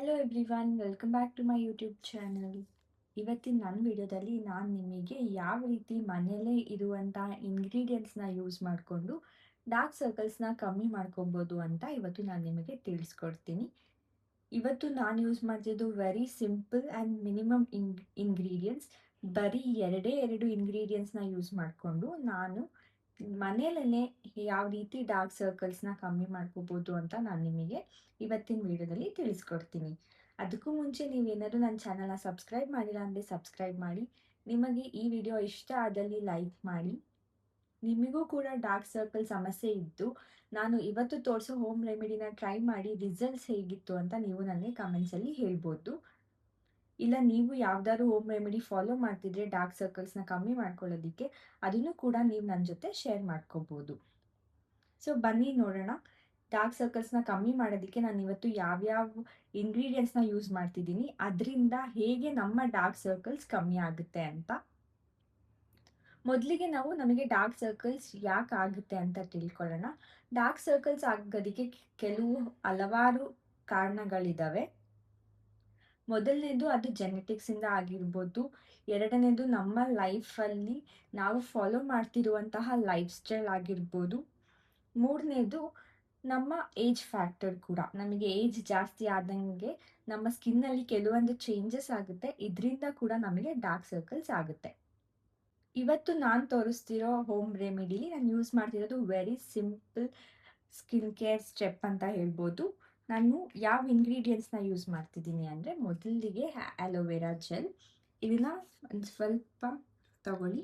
Hello everyone, welcome back to my YouTube channel. ಇವತ್ತಿನ ನನ್ನ ವಿಡಿಯೋದಲ್ಲಿ ನಾನು ನಿಮಗೆ ಯಾವ ರೀತಿ ಮನೆಯಲ್ಲೇ ಇರುವಂಥ ಇಂಗ್ರೀಡಿಯೆಂಟ್ಸ್ನ ಯೂಸ್ ಮಾಡಿಕೊಂಡು ಡಾರ್ಕ್ ಸರ್ಕಲ್ಸ್ನ ಕಮ್ಮಿ ಮಾಡ್ಕೊಬೋದು ಅಂತ ಇವತ್ತು ನಾನು ನಿಮಗೆ ತಿಳಿಸ್ಕೊಡ್ತೀನಿ. ಇವತ್ತು ನಾನು ಯೂಸ್ ಮಾಡ್ತಿದ್ದು very simple and minimum ingredients. ಬರೀ ಎರಡೇ ಎರಡು ಇಂಗ್ರೀಡಿಯೆಂಟ್ಸ್ನ ಯೂಸ್ ಮಾಡಿಕೊಂಡು ನಾನು ಮನೆಯಲ್ಲೇ ಯಾವ ರೀತಿ ಡಾರ್ಕ್ ಸರ್ಕಲ್ಸ್ನ ಕಮ್ಮಿ ಮಾಡ್ಕೋಬೋದು ಅಂತ ನಾನು ನಿಮಗೆ ಇವತ್ತಿನ ವಿಡಿಯೋದಲ್ಲಿ ತಿಳಿಸ್ಕೊಡ್ತೀನಿ. ಅದಕ್ಕೂ ಮುಂಚೆ ನೀವೇನಾದರೂ ನನ್ನ ಚಾನಲ್ನ ಸಬ್ಸ್ಕ್ರೈಬ್ ಮಾಡಿಲ್ಲ ಅಂದರೆ ಸಬ್ಸ್ಕ್ರೈಬ್ ಮಾಡಿ. ನಿಮಗೆ ಈ ವಿಡಿಯೋ ಇಷ್ಟ ಆದಲ್ಲಿ ಲೈಕ್ ಮಾಡಿ. ನಿಮಗೂ ಕೂಡ ಡಾರ್ಕ್ ಸರ್ಕಲ್ ಸಮಸ್ಯೆ ಇದ್ದು ನಾನು ಇವತ್ತು ತೋರಿಸೋ ಹೋಮ್ ರೆಮಿಡಿನ ಟ್ರೈ ಮಾಡಿ ರಿಸಲ್ಟ್ಸ್ ಹೇಗಿತ್ತು ಅಂತ ನೀವು ನನಗೆ ಕಮೆಂಟ್ಸಲ್ಲಿ ಹೇಳ್ಬೋದು. ಇಲ್ಲ ನೀವು ಯಾವ್ದಾದ್ರು ಹೋಮ್ ರೆಮಿಡಿ ಫಾಲೋ ಮಾಡ್ತಿದ್ರೆ ಡಾರ್ಕ್ ಸರ್ಕಲ್ಸ್ನ ಕಮ್ಮಿ ಮಾಡ್ಕೊಳ್ಳೋದಕ್ಕೆ, ಅದನ್ನು ಕೂಡ ನೀವು ನನ್ನ ಜೊತೆ ಶೇರ್ ಮಾಡ್ಕೋಬೋದು. ಸೊ ಬನ್ನಿ ನೋಡೋಣ, ಡಾರ್ಕ್ ಸರ್ಕಲ್ಸ್ನ ಕಮ್ಮಿ ಮಾಡೋದಕ್ಕೆ ನಾನು ಇವತ್ತು ಯಾವ್ಯಾವ ಇಂಗ್ರೀಡಿಯೆಂಟ್ಸ್ನ ಯೂಸ್ ಮಾಡ್ತಿದ್ದೀನಿ, ಅದರಿಂದ ಹೇಗೆ ನಮ್ಮ ಡಾರ್ಕ್ ಸರ್ಕಲ್ಸ್ ಕಮ್ಮಿ ಆಗುತ್ತೆ ಅಂತ. ಮೊದಲಿಗೆ ನಮಗೆ ಡಾರ್ಕ್ ಸರ್ಕಲ್ಸ್ ಯಾಕೆ ಆಗುತ್ತೆ ಅಂತ ತಿಳ್ಕೊಳ್ಳೋಣ. ಡಾರ್ಕ್ ಸರ್ಕಲ್ಸ್ ಆಗೋದಕ್ಕೆ ಕೆಲವು ಹಲವಾರು ಕಾರಣಗಳಿದ್ದಾವೆ. ಮೊದಲನೇದು ಅದು ಜೆನೆಟಿಕ್ಸಿಂದ ಆಗಿರ್ಬೋದು. ಎರಡನೇದು ನಮ್ಮ ಲೈಫಲ್ಲಿ ನಾವು ಫಾಲೋ ಮಾಡ್ತಿರುವಂತಹ ಲೈಫ್ ಸ್ಟೈಲ್ ಆಗಿರ್ಬೋದು. ಮೂರನೇದು ನಮ್ಮ ಏಜ್ ಫ್ಯಾಕ್ಟರ್ ಕೂಡ. ನಮಗೆ ಏಜ್ ಜಾಸ್ತಿ ಆದಂಗೆ ನಮ್ಮ ಸ್ಕಿನ್ನಲ್ಲಿ ಕೆಲವೊಂದು ಚೇಂಜಸ್ ಆಗುತ್ತೆ, ಇದರಿಂದ ಕೂಡ ನಮಗೆ ಡಾರ್ಕ್ ಸರ್ಕಲ್ಸ್ ಆಗುತ್ತೆ. ಇವತ್ತು ನಾನು ತೋರಿಸ್ತಿರೋ ಹೋಮ್ ರೆಮಿಡಿಲಿ ನಾನು ಯೂಸ್ ಮಾಡ್ತಿರೋದು very simple skin care step ಅಂತ ಹೇಳ್ಬೋದು. ನಾನು ಯಾವ ಇಂಗ್ರೀಡಿಯೆಂಟ್ಸ್ನ ಯೂಸ್ ಮಾಡ್ತಿದ್ದೀನಿ ಅಂದರೆ, ಮೊದಲಿಗೆ ಆಲೋವೆರಾ ಜೆಲ್. ಇದನ್ನ ಒಂದು ಸ್ವಲ್ಪ ತಗೊಳ್ಳಿ.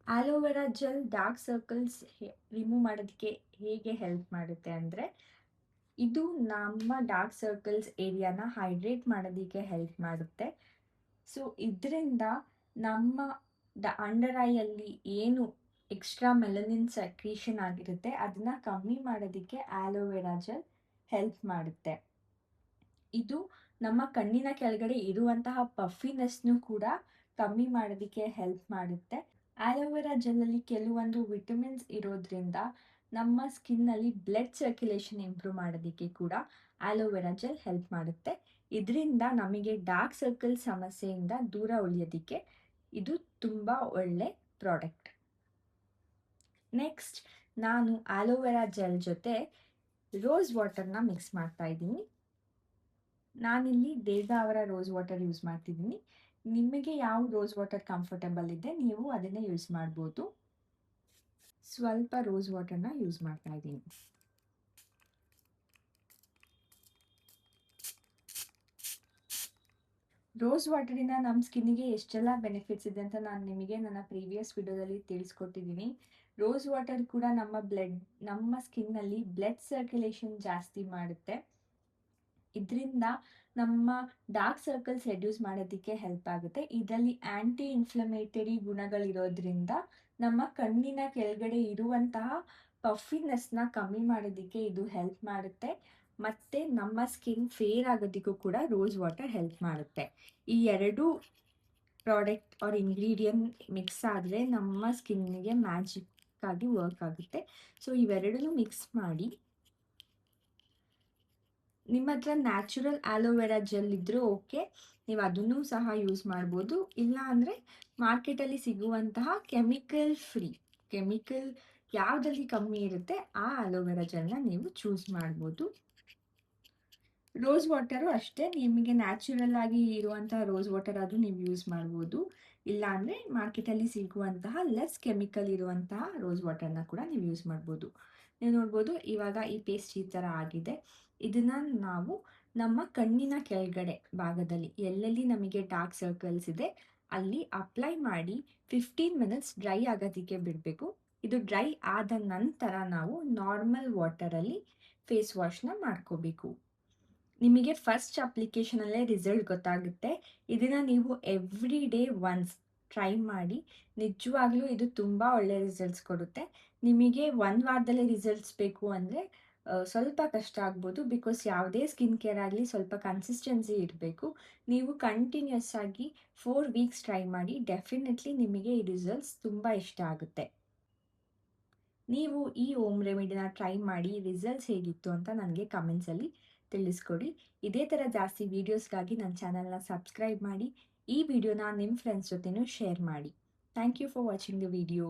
Aloe vera gel dark circles remove ಮಾಡೋದಕ್ಕೆ ಹೇಗೆ ಹೆಲ್ಪ್ ಮಾಡುತ್ತೆ ಅಂದರೆ, ಇದು ನಮ್ಮ ಡಾರ್ಕ್ ಸರ್ಕಲ್ಸ್ ಏರಿಯಾನ ಹೈಡ್ರೇಟ್ ಮಾಡೋದಕ್ಕೆ ಹೆಲ್ಪ್ ಮಾಡುತ್ತೆ. ಸೊ ಇದರಿಂದ ನಮ್ಮ ಅಂಡರ್ ಐಯಲ್ಲಿ ಏನು ಎಕ್ಸ್ಟ್ರಾ ಮೆಲನಿನ್ ಸೆಕ್ರೀಷನ್ ಆಗಿರುತ್ತೆ ಅದನ್ನು ಕಮ್ಮಿ ಮಾಡೋದಕ್ಕೆ ಆಲೋವೆರಾ ಜೆಲ್ ಹೆಲ್ಪ್ ಮಾಡುತ್ತೆ. ಇದು ನಮ್ಮ ಕಣ್ಣಿನ ಕೆಳಗಡೆ ಇರುವಂತಹ ಪಫಿನೆಸ್ನು ಕೂಡ ಕಮ್ಮಿ ಮಾಡೋದಕ್ಕೆ ಹೆಲ್ಪ್ ಮಾಡುತ್ತೆ. ಆಲೋವೆರಾ ಜೆಲ್ಲಲ್ಲಿ ಕೆಲವೊಂದು ವಿಟಮಿನ್ಸ್ ಇರೋದ್ರಿಂದ ನಮ್ಮ ಸ್ಕಿನ್ನಲ್ಲಿ ಬ್ಲಡ್ ಸರ್ಕ್ಯುಲೇಷನ್ ಇಂಪ್ರೂವ್ ಮಾಡೋದಕ್ಕೆ ಕೂಡ ಆಲೋವೆರಾ ಜೆಲ್ ಹೆಲ್ಪ್ ಮಾಡುತ್ತೆ. ಇದರಿಂದ ನಮಗೆ ಡಾರ್ಕ್ ಸರ್ಕಲ್ ಸಮಸ್ಯೆಯಿಂದ ದೂರ ಉಳಿಯೋದಕ್ಕೆ ಇದು ತುಂಬ ಒಳ್ಳೆ ಪ್ರಾಡಕ್ಟ್. ನೆಕ್ಸ್ಟ್, ನಾನು ಆಲೋವೆರಾ ಜೆಲ್ ಜೊತೆ ರೋಸ್ ವಾಟರ್ನ ಮಿಕ್ಸ್ ಮಾಡ್ತಾ ಇದ್ದೀನಿ. ನಾನಿಲ್ಲಿ ದೇಗಾ ಅವರ ರೋಸ್ ವಾಟರ್ ಯೂಸ್ ಮಾಡ್ತಿದ್ದೀನಿ. ನಿಮಗೆ ಯಾವ ರೋಸ್ ವಾಟರ್ ಕಂಫರ್ಟಬಲ್ ಇದೆ ನೀವು ಅದನ್ನೇ ಯೂಸ್ ಮಾಡ್ಬೋದು. ಸ್ವಲ್ಪ ರೋಸ್ ವಾಟರ್ನ ಯೂಸ್ ಮಾಡ್ತಾ ಇದ್ದೀನಿ. ರೋಸ್ ವಾಟರಿಂದ ನಮ್ಮ ಸ್ಕಿನ್ನಿಗೆ ಎಷ್ಟೆಲ್ಲ ಬೆನಿಫಿಟ್ಸ್ ಇದೆ ಅಂತ ನಾನು ನಿಮಗೆ ನನ್ನ ಪ್ರೀವಿಯಸ್ ವಿಡಿಯೋದಲ್ಲಿ ತಿಳಿಸ್ಕೊಟ್ಟಿದ್ದೀನಿ. ರೋಸ್ ವಾಟರ್ ಕೂಡ ನಮ್ಮ ಸ್ಕಿನ್ನಲ್ಲಿ ಬ್ಲಡ್ ಸರ್ಕ್ಯುಲೇಷನ್ ಜಾಸ್ತಿ ಮಾಡುತ್ತೆ. ಇದರಿಂದ ನಮ್ಮ ಡಾರ್ಕ್ ಸರ್ಕಲ್ಸ್ ರೆಡ್ಯೂಸ್ ಮಾಡೋದಕ್ಕೆ ಹೆಲ್ಪ್ ಆಗುತ್ತೆ. ಇದರಲ್ಲಿ ಆ್ಯಂಟಿ ಇನ್ಫ್ಲಮೇಟರಿ ಗುಣಗಳಿರೋದ್ರಿಂದ ನಮ್ಮ ಕಣ್ಣಿನ ಕೆಳಗಡೆ ಇರುವಂತಹ ಪಫಿನೆಸ್ನ ಕಮ್ಮಿ ಮಾಡೋದಕ್ಕೆ ಇದು ಹೆಲ್ಪ್ ಮಾಡುತ್ತೆ. ಮತ್ತು ನಮ್ಮ ಸ್ಕಿನ್ ಫೇರ್ ಆಗೋದಕ್ಕೂ ಕೂಡ ರೋಸ್ ವಾಟರ್ ಹೆಲ್ಪ್ ಮಾಡುತ್ತೆ. ಈ ಎರಡು ಪ್ರಾಡಕ್ಟ್ ಆರ್ ಇಂಗ್ರೀಡಿಯಂಟ್ ಮಿಕ್ಸ್ ಆದರೆ ನಮ್ಮ ಸ್ಕಿನ್ನಿಗೆ ಮ್ಯಾಜಿಕ್ ಆಗಿ ವರ್ಕ್ ಆಗುತ್ತೆ. ಸೊ ಇವೆರಡನ್ನೂ ಮಿಕ್ಸ್ ಮಾಡಿ, ನಿಮ್ಮ ಹತ್ರ ನ್ಯಾಚುರಲ್ ಆಲೋವೆರಾ ಜೆಲ್ ಇದ್ದರೂ ಓಕೆ, ನೀವು ಅದನ್ನು ಸಹ ಯೂಸ್ ಮಾಡ್ಬೋದು. ಇಲ್ಲ ಅಂದರೆ ಮಾರ್ಕೆಟಲ್ಲಿ ಸಿಗುವಂತಹ ಕೆಮಿಕಲ್ ಯಾವುದಲ್ಲಿ ಕಮ್ಮಿ ಇರುತ್ತೆ ಆ ಆಲೋವೆರಾ ಜೆಲ್ನ ನೀವು ಚೂಸ್ ಮಾಡ್ಬೋದು. ರೋಸ್ ವಾಟರು ಅಷ್ಟೇ, ನಿಮಗೆ ನ್ಯಾಚುರಲ್ ಆಗಿ ಇರುವಂತಹ ರೋಸ್ ವಾಟರ್ ಆದರೂ ನೀವು ಯೂಸ್ ಮಾಡ್ಬೋದು. ಇಲ್ಲ ಅಂದರೆ ಮಾರ್ಕೆಟಲ್ಲಿ ಸಿಗುವಂತಹ ಲೆಸ್ ಕೆಮಿಕಲ್ ಇರುವಂತಹ ರೋಸ್ ವಾಟರ್ನ ಕೂಡ ನೀವು ಯೂಸ್ ಮಾಡ್ಬೋದು. ನೀವು ನೋಡ್ಬೋದು ಇವಾಗ ಈ ಪೇಸ್ಟ್ ಈ ಥರ ಆಗಿದೆ. ಇದನ್ನು ನಾವು ನಮ್ಮ ಕಣ್ಣಿನ ಕೆಳಗಡೆ ಭಾಗದಲ್ಲಿ ಎಲ್ಲೆಲ್ಲಿ ನಮಗೆ ಡಾರ್ಕ್ ಸರ್ಕಲ್ಸ್ ಇದೆ ಅಲ್ಲಿ ಅಪ್ಲೈ ಮಾಡಿ 15 ಮಿನಿಟ್ಸ್ ಡ್ರೈ ಆಗೋದಕ್ಕೆ ಬಿಡಬೇಕು. ಇದು ಡ್ರೈ ಆದ ನಂತರ ನಾವು ನಾರ್ಮಲ್ ವಾಟರಲ್ಲಿ ಫೇಸ್ ವಾಶ್ನ ಮಾಡ್ಕೋಬೇಕು. ನಿಮಗೆ ಫಸ್ಟ್ ಅಪ್ಲಿಕೇಶನಲ್ಲೇ ರಿಸಲ್ಟ್ ಗೊತ್ತಾಗುತ್ತೆ. ಇದನ್ನು ನೀವು ಎವ್ರಿ ಡೇ ಒನ್ಸ್ ಟ್ರೈ ಮಾಡಿ. ನಿಜವಾಗ್ಲೂ ಇದು ತುಂಬ ಒಳ್ಳೆ ರಿಸಲ್ಟ್ಸ್ ಕೊಡುತ್ತೆ. ನಿಮಗೆ ಒಂದು ವಾರದಲ್ಲೇ ರಿಸಲ್ಟ್ಸ್ ಬೇಕು ಅಂದರೆ ಸ್ವಲ್ಪ ಕಷ್ಟ ಆಗ್ಬೋದು, ಬಿಕಾಸ್ ಯಾವುದೇ ಸ್ಕಿನ್ ಕೇರ್ ಆಗಲಿ ಸ್ವಲ್ಪ ಕನ್ಸಿಸ್ಟೆನ್ಸಿ ಇರಬೇಕು. ನೀವು ಕಂಟಿನ್ಯೂಸ್ ಆಗಿ 4 ವೀಕ್ಸ್ ಟ್ರೈ ಮಾಡಿ, ಡೆಫಿನೆಟ್ಲಿ ನಿಮಗೆ ಈ ರಿಸಲ್ಟ್ಸ್ ತುಂಬ ಇಷ್ಟ ಆಗುತ್ತೆ. ನೀವು ಈ ಹೋಮ್ ರೆಮಿಡಿನ ಟ್ರೈ ಮಾಡಿ ರಿಸಲ್ಟ್ಸ್ ಹೇಗಿತ್ತು ಅಂತ ನನಗೆ ಕಮೆಂಟ್ಸಲ್ಲಿ ತಿಳಿಸ್ಕೊಡಿ. ಇದೇ ಥರ ಜಾಸ್ತಿ ವೀಡಿಯೋಸ್‌ಗಾಗಿ ನನ್ನ ಚಾನಲ್‌ನ ಸಬ್ಸ್ಕ್ರೈಬ್ ಮಾಡಿ. ಈ ವಿಡಿಯೋನ ನಿಮ್ಮ ಫ್ರೆಂಡ್ಸ್ ಜೊತೆನೂ ಶೇರ್ ಮಾಡಿ. Thank you for watching the video.